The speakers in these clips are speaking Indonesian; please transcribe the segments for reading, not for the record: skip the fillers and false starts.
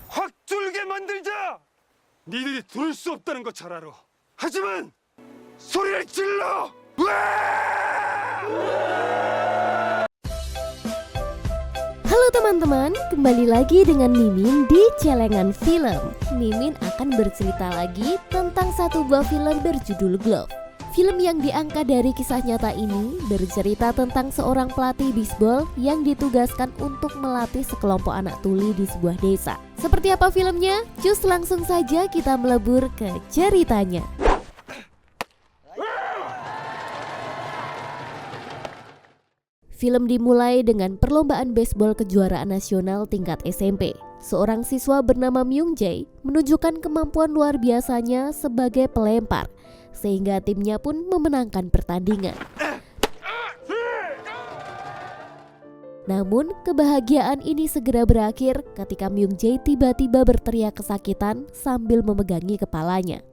확 줄게 만들자! 니들이 들을 수 없다는 거 잘 알아. 하지만 소리를 질러! Halo teman-teman, kembali lagi dengan Mimin di Celengan Film. Mimin akan bercerita lagi tentang satu buah film berjudul Glove. Film yang diangkat dari kisah nyata ini bercerita tentang seorang pelatih bisbol yang ditugaskan untuk melatih sekelompok anak tuli di sebuah desa. Seperti apa filmnya? Cus langsung saja kita melebur ke ceritanya. Film dimulai dengan perlombaan baseball kejuaraan nasional tingkat SMP. Seorang siswa bernama Myung Jae menunjukkan kemampuan luar biasanya sebagai pelempar, sehingga timnya pun memenangkan pertandingan. Namun, kebahagiaan ini segera berakhir ketika Myung Jae tiba-tiba berteriak kesakitan sambil memegangi kepalanya.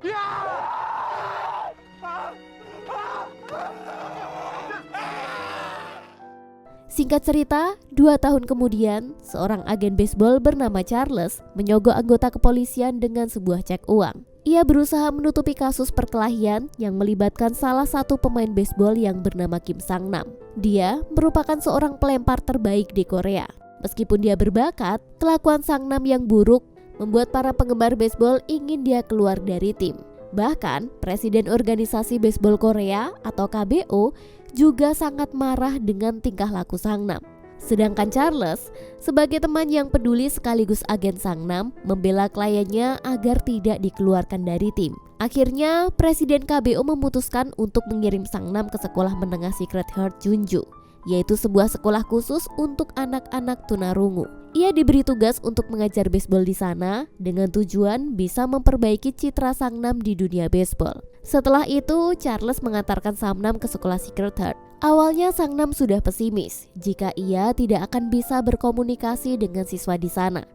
Singkat cerita, 2 tahun kemudian, seorang agen baseball bernama Charles menyogok anggota kepolisian dengan sebuah cek uang. Ia berusaha menutupi kasus perkelahian yang melibatkan salah satu pemain baseball yang bernama Kim Sang-nam. Dia merupakan seorang pelempar terbaik di Korea. Meskipun dia berbakat, kelakuan Sang-nam yang buruk membuat para penggemar baseball ingin dia keluar dari tim. Bahkan, Presiden Organisasi Baseball Korea atau KBO juga sangat marah dengan tingkah laku Sang-nam. Sedangkan Charles, sebagai teman yang peduli sekaligus agen Sang-nam, membela kliennya agar tidak dikeluarkan dari tim. Akhirnya, Presiden KBO memutuskan untuk mengirim Sang-nam ke sekolah menengah Sacred Heart Jeonju, yaitu sebuah sekolah khusus untuk anak-anak tunarungu. Ia diberi tugas untuk mengajar baseball di sana dengan tujuan bisa memperbaiki citra Sang-nam di dunia baseball. Setelah itu, Charles mengantarkan Sang-nam ke sekolah Sacred Heart. Awalnya Sang-nam sudah pesimis jika ia tidak akan bisa berkomunikasi dengan siswa di sana.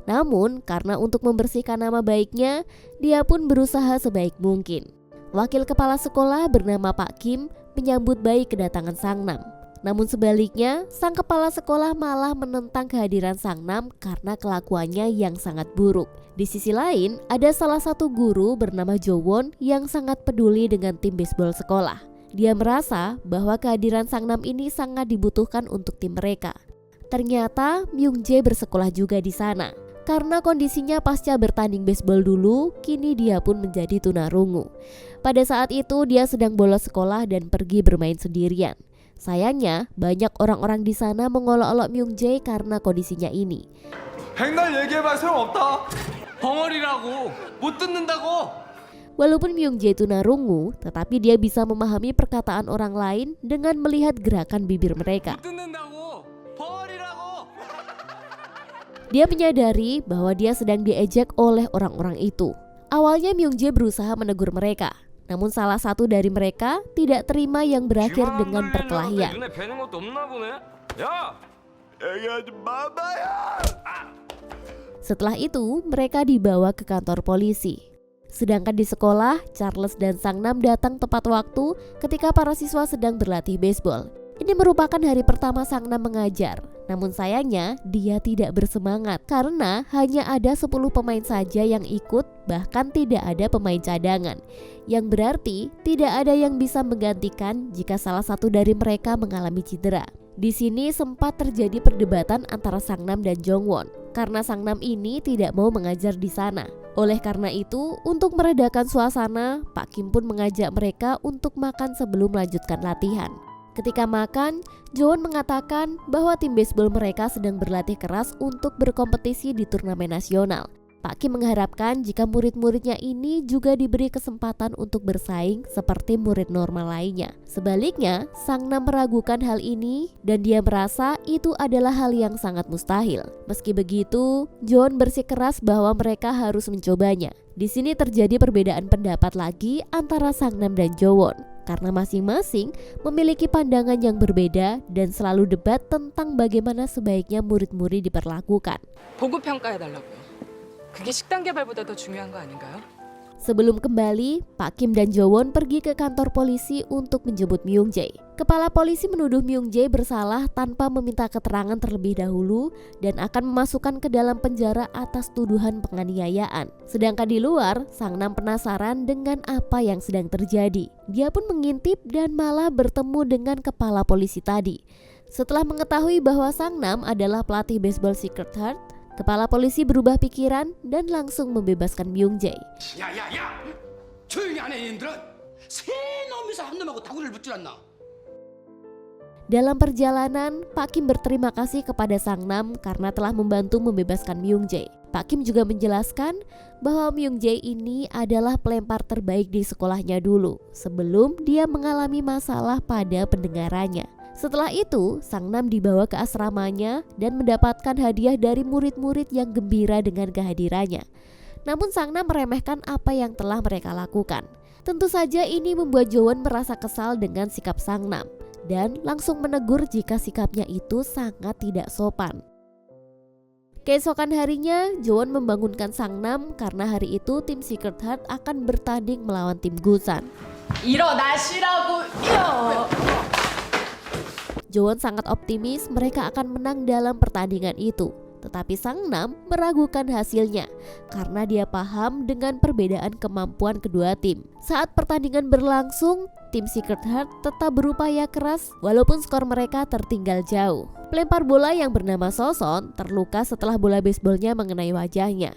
Namun, karena untuk membersihkan nama baiknya, dia pun berusaha sebaik mungkin. Wakil kepala sekolah bernama Pak Kim menyambut baik kedatangan Sang-nam. Namun sebaliknya, sang kepala sekolah malah menentang kehadiran Sang-nam karena kelakuannya yang sangat buruk. Di sisi lain, ada salah satu guru bernama Jo-won yang sangat peduli dengan tim baseball sekolah. Dia merasa bahwa kehadiran Sang-nam ini sangat dibutuhkan untuk tim mereka. Ternyata Myung Jae bersekolah juga di sana. Karena kondisinya pasca bertanding baseball dulu, kini dia pun menjadi tunarungu. Pada saat itu dia sedang bolos sekolah dan pergi bermain sendirian. Sayangnya, banyak orang-orang di sana mengolok-olok Myung Jae karena kondisinya ini. 백날 얘기해봐 소용없다. 벙어리라고 못 듣는다고. Walaupun Myung Jae tunarungu, tetapi dia bisa memahami perkataan orang lain dengan melihat gerakan bibir mereka. 못 듣는다고. 벙어리라고. Dia menyadari bahwa dia sedang diejek oleh orang-orang itu. Awalnya Myung Jae berusaha menegur mereka. Namun salah satu dari mereka tidak terima yang berakhir dengan perkelahian. 눈에 뵈는 것도 없나 보네. 야! 얘기하지 마봐요. Setelah itu, mereka dibawa ke kantor polisi. Sedangkan di sekolah, Charles dan Sang-nam datang tepat waktu ketika para siswa sedang berlatih baseball. Ini merupakan hari pertama Sang-nam mengajar. Namun sayangnya, dia tidak bersemangat karena hanya ada 10 pemain saja yang ikut, bahkan tidak ada pemain cadangan. Yang berarti tidak ada yang bisa menggantikan jika salah satu dari mereka mengalami cedera. Di sini sempat terjadi perdebatan antara Sang-nam dan Jong-won karena Sang-nam ini tidak mau mengajar di sana. Oleh karena itu, untuk meredakan suasana, Pak Kim pun mengajak mereka untuk makan sebelum melanjutkan latihan. Ketika makan, Jo-won mengatakan bahwa tim baseball mereka sedang berlatih keras untuk berkompetisi di turnamen nasional. Pak Kim mengharapkan jika murid-muridnya ini juga diberi kesempatan untuk bersaing seperti murid normal lainnya. Sebaliknya, Sang-nam meragukan hal ini dan dia merasa itu adalah hal yang sangat mustahil. Meski begitu, Jo-won bersikeras bahwa mereka harus mencobanya. Di sini terjadi perbedaan pendapat lagi antara Sang-nam dan Jo-won. Karena masing-masing memiliki pandangan yang berbeda dan selalu debat tentang bagaimana sebaiknya murid-murid diperlakukan. 보고 평가해달라고요. 그게 식단 개발보다 더 중요한 거 아닌가요? Sebelum kembali, Pak Kim dan Jo-won pergi ke kantor polisi untuk menjemput Myung-jae. Kepala polisi menuduh Myung-jae bersalah tanpa meminta keterangan terlebih dahulu dan akan memasukkan ke dalam penjara atas tuduhan penganiayaan. Sedangkan di luar, Sang-nam penasaran dengan apa yang sedang terjadi. Dia pun mengintip dan malah bertemu dengan kepala polisi tadi. Setelah mengetahui bahwa Sang-nam adalah pelatih baseball Secret Heart, kepala polisi berubah pikiran dan langsung membebaskan Myung-jae. 야야야! 조용히 안 해, 얘들은! 새 놈이서 한 놈하고 다구리를 붙질 않나? Dalam perjalanan, Pak Kim berterima kasih kepada Sang-nam karena telah membantu membebaskan Myung-jae. Pak Kim juga menjelaskan bahwa Myung-jae ini adalah pelempar terbaik di sekolahnya dulu, sebelum dia mengalami masalah pada pendengarannya. Setelah itu, Sang-nam dibawa ke asramanya dan mendapatkan hadiah dari murid-murid yang gembira dengan kehadirannya. Namun Sang-nam meremehkan apa yang telah mereka lakukan. Tentu saja ini membuat Jo-won merasa kesal dengan sikap Sang-nam dan langsung menegur jika sikapnya itu sangat tidak sopan. Keesokan harinya, Jo-won membangunkan Sang-nam karena hari itu tim Secret Heart akan bertanding melawan tim Gusan. 일어나시라고 요. Jo-won sangat optimis mereka akan menang dalam pertandingan itu. Tetapi Sang-nam meragukan hasilnya karena dia paham dengan perbedaan kemampuan kedua tim. Saat pertandingan berlangsung, tim Secret Heart tetap berupaya keras walaupun skor mereka tertinggal jauh. Pelempar bola yang bernama Soson terluka setelah bola baseballnya mengenai wajahnya.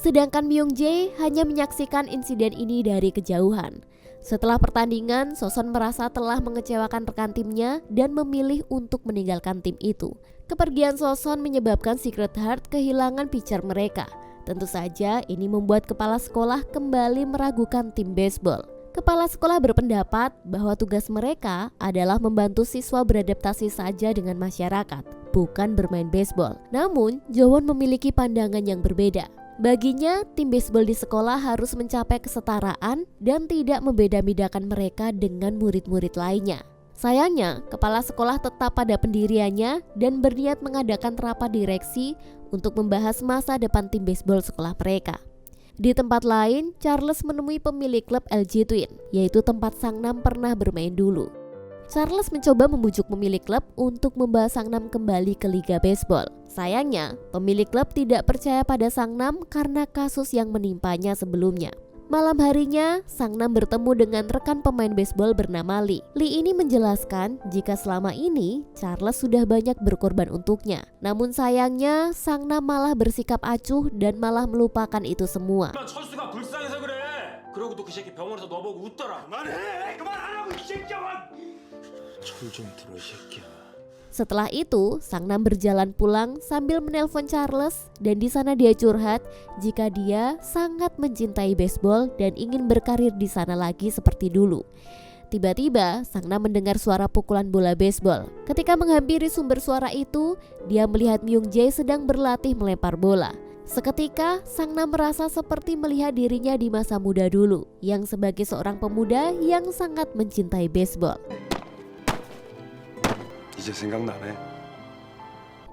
Sedangkan Myung-jae hanya menyaksikan insiden ini dari kejauhan. Setelah pertandingan, Soson merasa telah mengecewakan rekan timnya dan memilih untuk meninggalkan tim itu. Kepergian Soson menyebabkan Secret Heart kehilangan pitcher mereka. Tentu saja ini membuat kepala sekolah kembali meragukan tim baseball. Kepala sekolah berpendapat bahwa tugas mereka adalah membantu siswa beradaptasi saja dengan masyarakat, bukan bermain baseball. Namun, Jo-won memiliki pandangan yang berbeda. Baginya, tim baseball di sekolah harus mencapai kesetaraan dan tidak membeda-bedakan mereka dengan murid-murid lainnya. Sayangnya, kepala sekolah tetap pada pendiriannya dan berniat mengadakan rapat direksi untuk membahas masa depan tim baseball sekolah mereka. Di tempat lain, Charles menemui pemilik klub LG Twin, yaitu tempat Sang-nam pernah bermain dulu. Charles mencoba membujuk pemilik klub untuk membahas Sang-nam kembali ke Liga Baseball. Sayangnya, pemilik klub tidak percaya pada Sang-nam karena kasus yang menimpanya sebelumnya. Malam harinya, Sang-nam bertemu dengan rekan pemain baseball bernama Lee. Lee ini menjelaskan jika selama ini Charles sudah banyak berkorban untuknya. Namun sayangnya, Sang-nam malah bersikap acuh dan malah melupakan itu semua. 난 철수가 불쌍해서 그래. 그러고도 그 새끼 병원에서 너 보고 웃더라. 그만해! 그만하라고 이 새끼야! 철좀 들어 이 새끼야. Setelah itu, Sang-nam berjalan pulang sambil menelpon Charles dan di sana dia curhat jika dia sangat mencintai baseball dan ingin berkarir di sana lagi seperti dulu. Tiba-tiba, Sang-nam mendengar suara pukulan bola baseball. Ketika menghampiri sumber suara itu, dia melihat Myung-jae sedang berlatih melempar bola. Seketika, Sang-nam merasa seperti melihat dirinya di masa muda dulu, yang sebagai seorang pemuda yang sangat mencintai baseball. 이제 생각나네.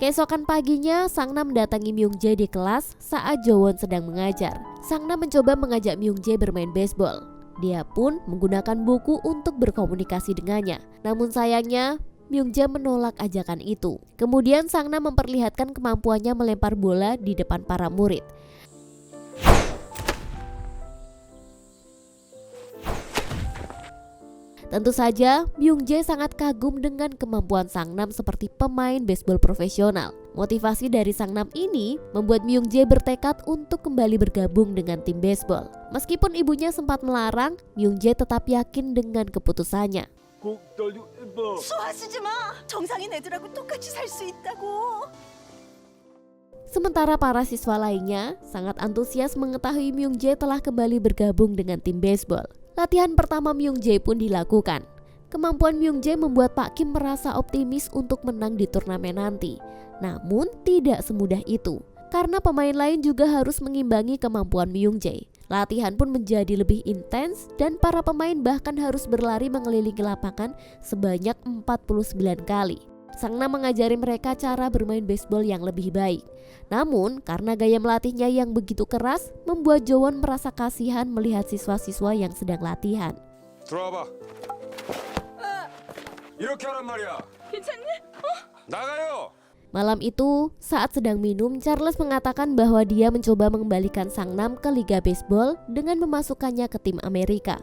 Keesokan paginya, Sang-nam mendatangi Myung-jae di kelas saat Jo-won sedang mengajar. Sang-nam mencoba mengajak Myung-jae bermain baseball. Dia pun menggunakan buku untuk berkomunikasi dengannya. Namun sayangnya, Myung-jae menolak ajakan itu. Kemudian Sang-nam memperlihatkan kemampuannya melempar bola di depan para murid. Tentu saja, Myung-jae sangat kagum dengan kemampuan Sang-nam seperti pemain baseball profesional. Motivasi dari Sang-nam ini membuat Myung-jae bertekad untuk kembali bergabung dengan tim baseball. Meskipun ibunya sempat melarang, Myung-jae tetap yakin dengan keputusannya. 꼭 떨리고 예뻐. 수화 쓰지 마. 정상인 애들하고 똑같이 살 수 있다고. Sementara para siswa lainnya sangat antusias mengetahui Myung-jae telah kembali bergabung dengan tim baseball. Latihan pertama Myung-jae pun dilakukan. Kemampuan Myung-jae membuat Pak Kim merasa optimis untuk menang di turnamen nanti. Namun tidak semudah itu, karena pemain lain juga harus mengimbangi kemampuan Myung-jae. Latihan pun menjadi lebih intens dan para pemain bahkan harus berlari mengelilingi lapangan sebanyak 49 kali. Sang-Nam mengajari mereka cara bermain baseball yang lebih baik. Namun, karena gaya melatihnya yang begitu keras, membuat Jowon merasa kasihan melihat siswa-siswa yang sedang latihan. 들어와봐. 이렇게 하란 말이야. 괜찮니? 나가요. Malam itu, saat sedang minum, Charles mengatakan bahwa dia mencoba mengembalikan Sang-Nam ke Liga Baseball dengan memasukkannya ke tim Amerika.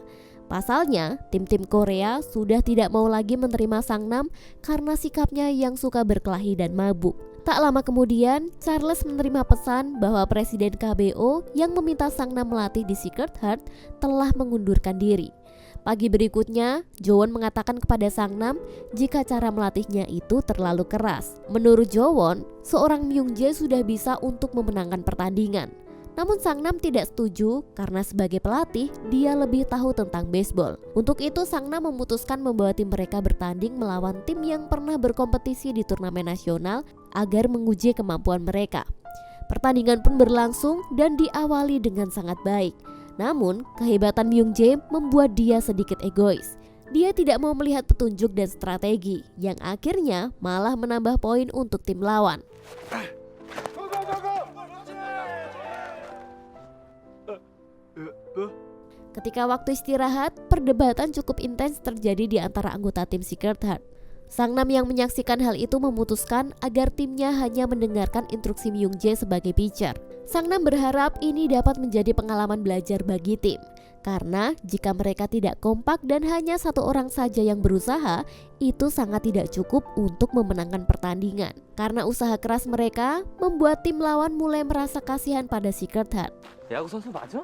Pasalnya, tim-tim Korea sudah tidak mau lagi menerima Sang-Nam karena sikapnya yang suka berkelahi dan mabuk. Tak lama kemudian, Charles menerima pesan bahwa Presiden KBO yang meminta Sang-Nam melatih di Sacred Heart telah mengundurkan diri. Pagi berikutnya, Jowon mengatakan kepada Sang-Nam jika cara melatihnya itu terlalu keras. Menurut Jowon, seorang Myung-jae sudah bisa untuk memenangkan pertandingan. Namun Sang-Nam tidak setuju karena sebagai pelatih, dia lebih tahu tentang baseball. Untuk itu Sang-Nam memutuskan membawa tim mereka bertanding melawan tim yang pernah berkompetisi di turnamen nasional agar menguji kemampuan mereka. Pertandingan pun berlangsung dan diawali dengan sangat baik. Namun, kehebatan Myung-jae membuat dia sedikit egois. Dia tidak mau melihat petunjuk dan strategi, yang akhirnya malah menambah poin untuk tim lawan. Ketika waktu istirahat, perdebatan cukup intens terjadi di antara anggota tim Sacred Heart. Sang-Nam yang menyaksikan hal itu memutuskan agar timnya hanya mendengarkan instruksi Myung-jae sebagai pitcher. Sang-Nam berharap ini dapat menjadi pengalaman belajar bagi tim. Karena jika mereka tidak kompak dan hanya satu orang saja yang berusaha, itu sangat tidak cukup untuk memenangkan pertandingan. Karena usaha keras mereka, membuat tim lawan mulai merasa kasihan pada Sacred Heart. 야구 선수 맞아?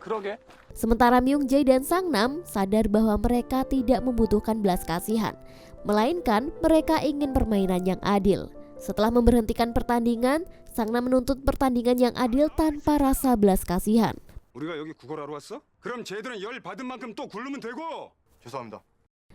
그러게. Sementara Myung-jae dan Sang-Nam sadar bahwa mereka tidak membutuhkan belas kasihan, melainkan mereka ingin permainan yang adil. Setelah memberhentikan pertandingan, Sang-Nam menuntut pertandingan yang adil tanpa rasa belas kasihan. 우리가 여기 구걸하러 왔어? 그럼 쟤들은 열 받은 만큼 또 굴르면 되고. 죄송합니다.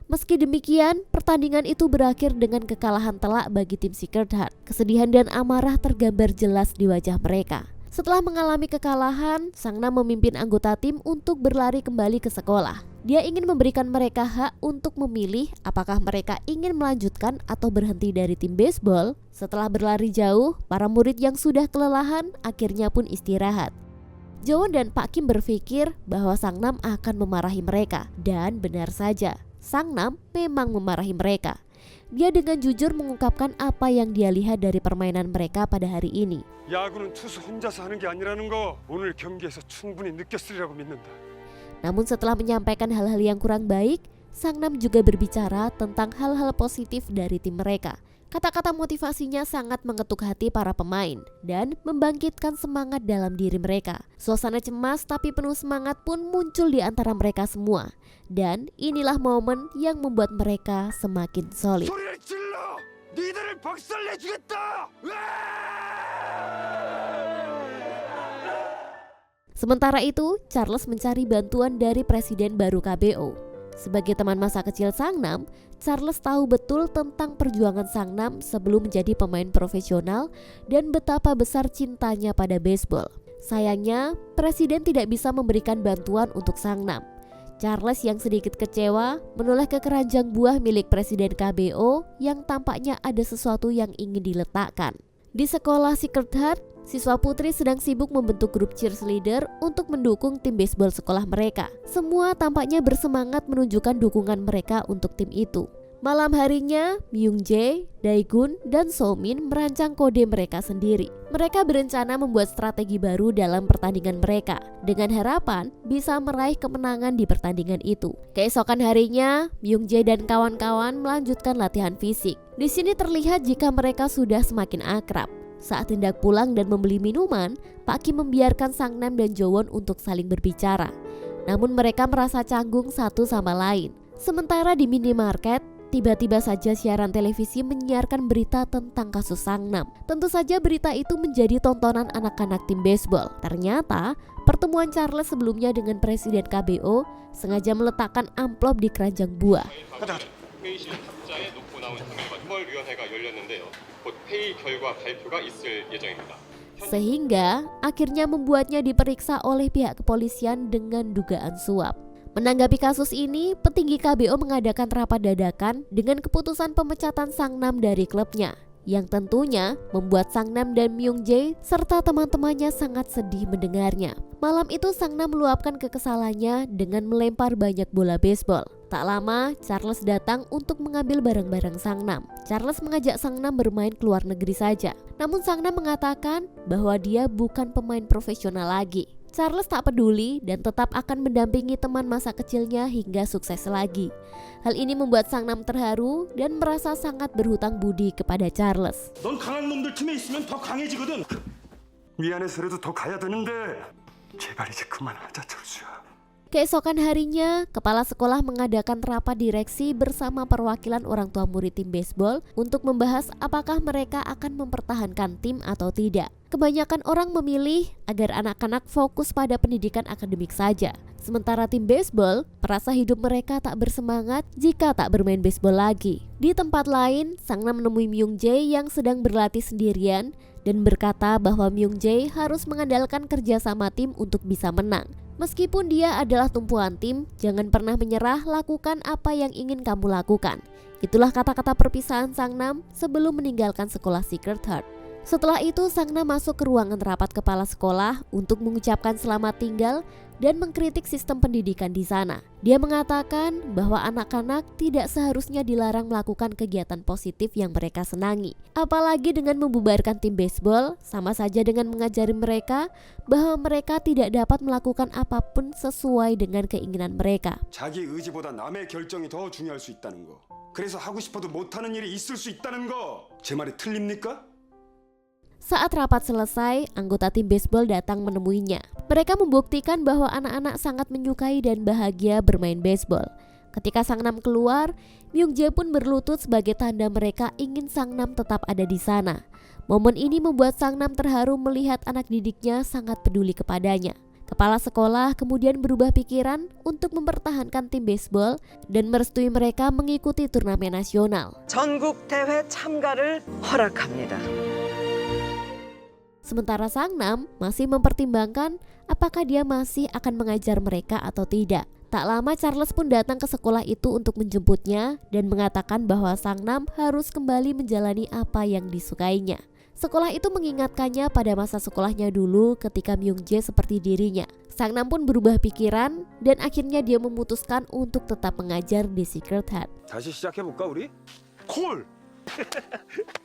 Meski demikian, pertandingan itu berakhir dengan kekalahan telak bagi tim Sacred Heart. Kesedihan dan amarah tergambar jelas di wajah mereka. Setelah mengalami kekalahan, Sang-Nam memimpin anggota tim untuk berlari kembali ke sekolah. Dia ingin memberikan mereka hak untuk memilih apakah mereka ingin melanjutkan atau berhenti dari tim baseball. Setelah berlari jauh, para murid yang sudah kelelahan akhirnya pun istirahat. Jowon dan Pak Kim berpikir bahwa Sang-Nam akan memarahi mereka. Dan benar saja, Sang-Nam memang memarahi mereka. Dia dengan jujur mengungkapkan apa yang dia lihat dari permainan mereka pada hari ini. 야구는 투수 혼자서 하는 게 아니라는 거 오늘 경기에서 충분히 느꼈으리라고 믿는다. Namun setelah menyampaikan hal-hal yang kurang baik, Sang-Nam juga berbicara tentang hal-hal positif dari tim mereka. Kata-kata motivasinya sangat mengetuk hati para pemain dan membangkitkan semangat dalam diri mereka. Suasana cemas tapi penuh semangat pun muncul di antara mereka semua. Dan inilah momen yang membuat mereka semakin solid. 소리를 질러! 니들을 박살내주겠다! Sementara itu, Charles mencari bantuan dari presiden baru KBO. Sebagai teman masa kecil Sang-Nam, Charles tahu betul tentang perjuangan Sang-Nam sebelum menjadi pemain profesional dan betapa besar cintanya pada baseball. Sayangnya, presiden tidak bisa memberikan bantuan untuk Sang-Nam. Charles yang sedikit kecewa menoleh ke keranjang buah milik presiden KBO yang tampaknya ada sesuatu yang ingin diletakkan. Di sekolah Sacred Heart, siswa putri sedang sibuk membentuk grup cheerleader untuk mendukung tim baseball sekolah mereka. Semua tampaknya bersemangat menunjukkan dukungan mereka untuk tim itu. Malam harinya, Myung-jae, Dae-gun, dan So-min merancang kode mereka sendiri. Mereka berencana membuat strategi baru dalam pertandingan mereka, dengan harapan bisa meraih kemenangan di pertandingan itu. Keesokan harinya, Myung-jae dan kawan-kawan melanjutkan latihan fisik. Di sini terlihat jika mereka sudah semakin akrab. Saat hendak pulang dan membeli minuman, Pak Kim membiarkan Sang-Nam dan Jowon untuk saling berbicara. Namun mereka merasa canggung satu sama lain. Sementara di minimarket, tiba-tiba saja siaran televisi menyiarkan berita tentang kasus Sang-Nam. Tentu saja berita itu menjadi tontonan anak-anak tim baseball. Ternyata, pertemuan Charles sebelumnya dengan presiden KBO sengaja meletakkan amplop di keranjang buah. 회의실 탁자에 놓고 나온 장면과 휴벌위원회가 열렸는데요. 곧 회의 결과 발표가 있을 예정입니다. Sehingga akhirnya membuatnya diperiksa oleh pihak kepolisian dengan dugaan suap. Menanggapi kasus ini, petinggi KBO mengadakan rapat dadakan dengan keputusan pemecatan Sangnam dari klubnya, yang tentunya membuat Sangnam dan Myung-jae serta teman-temannya sangat sedih mendengarnya. Malam itu Sangnam meluapkan kekesalannya dengan melempar banyak bola baseball. Tak lama, Charles datang untuk mengambil barang-barang Sangnam. Charles mengajak Sangnam bermain ke luar negeri saja. Namun Sangnam mengatakan bahwa dia bukan pemain profesional lagi. Charles tak peduli dan tetap akan mendampingi teman masa kecilnya hingga sukses lagi. Hal ini membuat Sangnam terharu dan merasa sangat berhutang budi kepada Charles. 넌 강한 놈들 팀에 있으면 더 강해지거든. 미안해서라도 더 가야 되는데 제발 이제 그만하자 철수야. Keesokan harinya, kepala sekolah mengadakan rapat direksi bersama perwakilan orang tua murid tim baseball untuk membahas apakah mereka akan mempertahankan tim atau tidak. Kebanyakan orang memilih agar anak-anak fokus pada pendidikan akademik saja. Sementara tim baseball merasa hidup mereka tak bersemangat jika tak bermain baseball lagi. Di tempat lain, Sangnam menemui Myung-jae yang sedang berlatih sendirian dan berkata bahwa Myung-jae harus mengandalkan kerjasama tim untuk bisa menang. Meskipun dia adalah tumpuan tim, jangan pernah menyerah, lakukan apa yang ingin kamu lakukan. Itulah kata-kata perpisahan Sangnam sebelum meninggalkan sekolah Sacred Heart. Setelah itu Sangnam masuk ke ruangan rapat kepala sekolah untuk mengucapkan selamat tinggal dan mengkritik sistem pendidikan di sana. Dia mengatakan bahwa anak-anak tidak seharusnya dilarang melakukan kegiatan positif yang mereka senangi. Apalagi dengan membubarkan tim baseball, sama saja dengan mengajari mereka bahwa mereka tidak dapat melakukan apapun sesuai dengan keinginan mereka. 자기 의지보다 남의 결정이 더 중요할 수 있다는 거. 그래서 하고 싶어도 못하는 일이 있을 수 있다는 거. 제 말이 틀립니까? Saat rapat selesai, anggota tim baseball datang menemuinya. Mereka membuktikan bahwa anak-anak sangat menyukai dan bahagia bermain baseball. Ketika Sangnam keluar, Myung-jae pun berlutut sebagai tanda mereka ingin Sangnam tetap ada di sana. Momen ini membuat Sangnam terharu melihat anak didiknya sangat peduli kepadanya. Kepala sekolah kemudian berubah pikiran untuk mempertahankan tim baseball dan merestui mereka mengikuti turnamen nasional. 전국 대회 참가를 허락합니다. Sementara Sangnam masih mempertimbangkan apakah dia masih akan mengajar mereka atau tidak. Tak lama Charles pun datang ke sekolah itu untuk menjemputnya dan mengatakan bahwa Sangnam harus kembali menjalani apa yang disukainya. Sekolah itu mengingatkannya pada masa sekolahnya dulu ketika Myung-jae seperti dirinya. Sangnam pun berubah pikiran dan akhirnya dia memutuskan untuk tetap mengajar di Sacred Heart. 다시 시작해볼까 우리? 콜!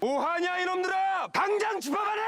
뭐하냐 이놈들아! 당장 집합하래!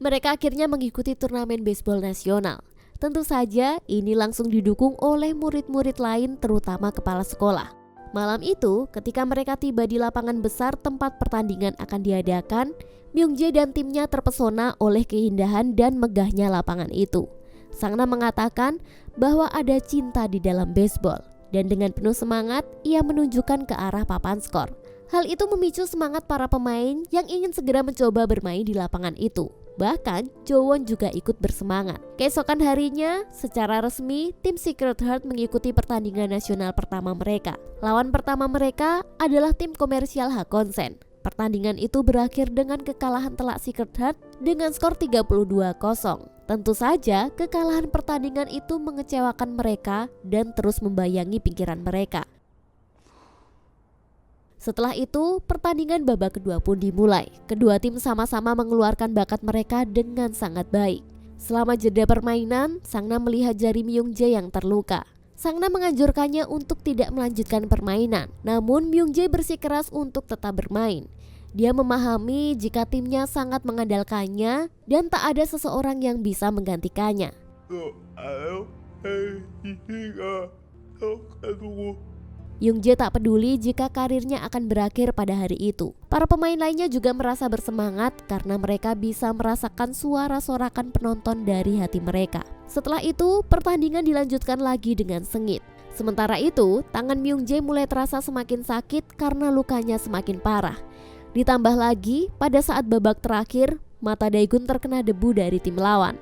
Mereka akhirnya mengikuti turnamen baseball nasional. Tentu saja ini langsung didukung oleh murid-murid lain terutama kepala sekolah. Malam itu ketika mereka tiba di lapangan besar tempat pertandingan akan diadakan, Myung-jae dan timnya terpesona oleh keindahan dan megahnya lapangan itu. Sangnam mengatakan bahwa ada cinta di dalam baseball. Dan dengan penuh semangat, ia menunjukkan ke arah papan skor. Hal itu memicu semangat para pemain yang ingin segera mencoba bermain di lapangan itu. Bahkan, Jowon juga ikut bersemangat. Keesokan harinya, secara resmi, tim Sacred Heart mengikuti pertandingan nasional pertama mereka. Lawan pertama mereka adalah tim komersial Hakonsen. Pertandingan itu berakhir dengan kekalahan telak Sacred Heart dengan skor 32-0. Tentu saja kekalahan pertandingan itu mengecewakan mereka dan terus membayangi pikiran mereka. Setelah itu, pertandingan babak kedua pun dimulai. Kedua tim sama-sama mengeluarkan bakat mereka dengan sangat baik. Selama jeda permainan, Sangnam melihat jari Myung-jae yang terluka. Sangnam menganjurkannya untuk tidak melanjutkan permainan. Namun Myung-jae bersikeras untuk tetap bermain. Dia memahami jika timnya sangat mengandalkannya dan tak ada seseorang yang bisa menggantikannya. Myung-jae tak peduli jika karirnya akan berakhir pada hari itu. Para pemain lainnya juga merasa bersemangat karena mereka bisa merasakan suara sorakan penonton dari hati mereka. Setelah itu, pertandingan dilanjutkan lagi dengan sengit. Sementara itu, tangan Myung-jae mulai terasa semakin sakit karena lukanya semakin parah. Ditambah lagi, pada saat babak terakhir, mata Daegun terkena debu dari tim lawan.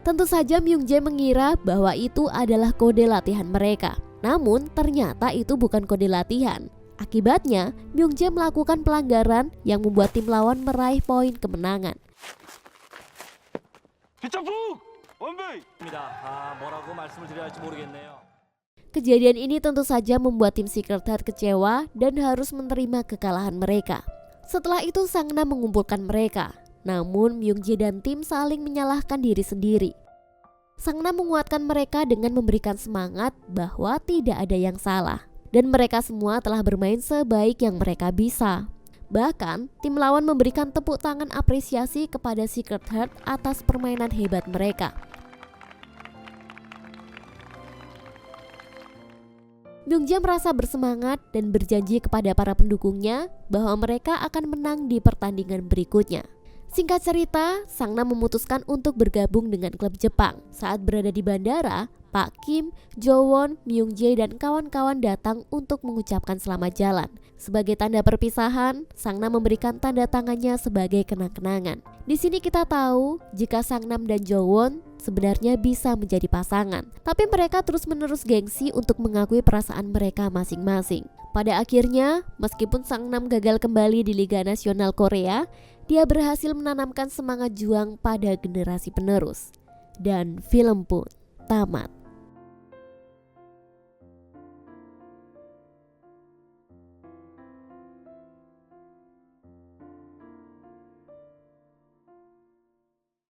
Tentu saja Myung-jae mengira bahwa itu adalah kode latihan mereka. Namun, ternyata itu bukan kode latihan. Akibatnya, Myung-jae melakukan pelanggaran yang membuat tim lawan meraih poin kemenangan. 빗점프! 원베이. 뭐라고 말씀을 드려야 할지 모르겠네요. Kejadian ini tentu saja membuat tim Secret Heart kecewa dan harus menerima kekalahan mereka. Setelah itu Sang Nam mengumpulkan mereka. Namun Myung Jae dan tim saling menyalahkan diri sendiri. Sang Nam menguatkan mereka dengan memberikan semangat bahwa tidak ada yang salah. Dan mereka semua telah bermain sebaik yang mereka bisa. Bahkan tim lawan memberikan tepuk tangan apresiasi kepada Secret Heart atas permainan hebat mereka. Myung Jae merasa bersemangat dan berjanji kepada para pendukungnya bahwa mereka akan menang di pertandingan berikutnya. Singkat cerita, Sang Nam memutuskan untuk bergabung dengan klub Jepang. Saat berada di bandara, Pak Kim, Jo Won, Myung Jae dan kawan-kawan datang untuk mengucapkan selamat jalan. Sebagai tanda perpisahan, Sang Nam memberikan tanda tangannya sebagai kenang-kenangan. Di sini kita tahu jika Sang Nam dan Jo Won sebenarnya bisa menjadi pasangan, tapi mereka terus-menerus gengsi untuk mengakui perasaan mereka masing-masing. Pada akhirnya, meskipun Sang Nam gagal kembali di Liga Nasional Korea, dia berhasil menanamkan semangat juang pada generasi penerus. Dan film pun tamat.